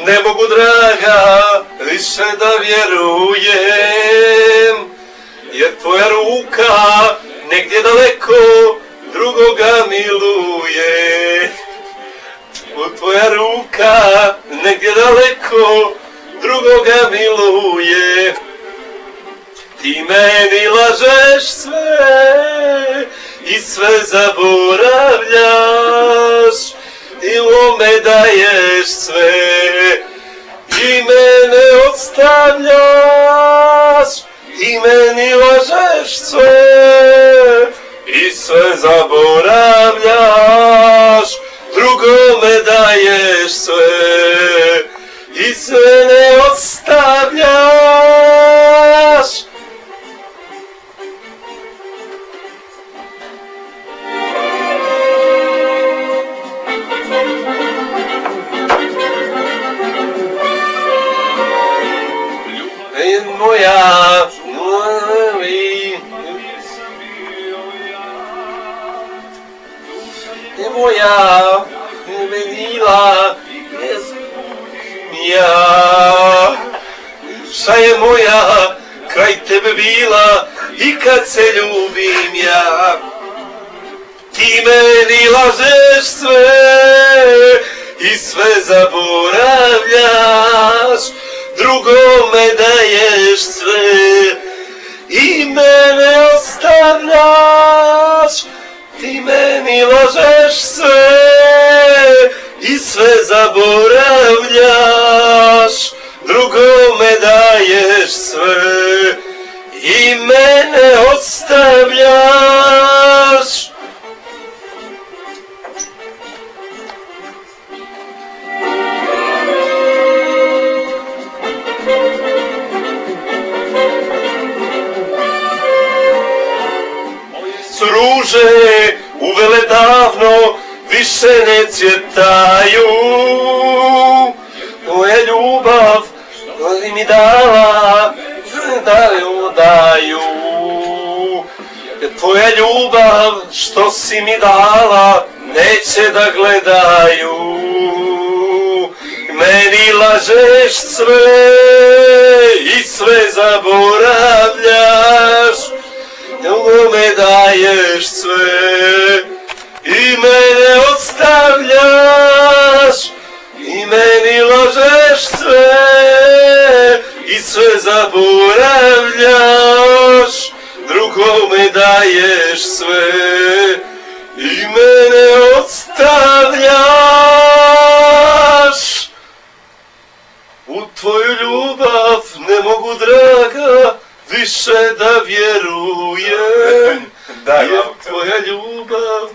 ne mogu draga više da vjerujem, jer tvoja ruka negdje daleko drugoga miluje. Tvoja ruka negdje daleko drugoga miluje. Ti meni lažeš sve i sve zaboravljaš, i lome daješ sve i mene ostavljaš, i meni lažeš sve i sve zaboravljaš, drugome daješ sve i sve ne ostavljaš. Moja, moja menila ja, šta je moja kraj tebe bila i kad se ljubim ja. Ti meni lažeš sve i sve zaboravljaš, drugome daješ sve i mene ostavljaš. Ti meni lažeš sve i sve zaboravljaš, drugome daješ sve i mene ostavljaš. Su ruže uvele davno, više ne cvjetaju. Tvoja ljubav li mi dala, daju. Tvoja ljubav što si mi dala, neće da gledaju. Meni lažeš sve i sve zaboravljaš, drugome daješ sve i mene ostavljaš, i meni lažeš sve i sve zaboravljaš, drugome daješ sve i mene ostavljaš. U tvoju ljubav ne mogu draga više da vjerujem, jer tvoja ljubav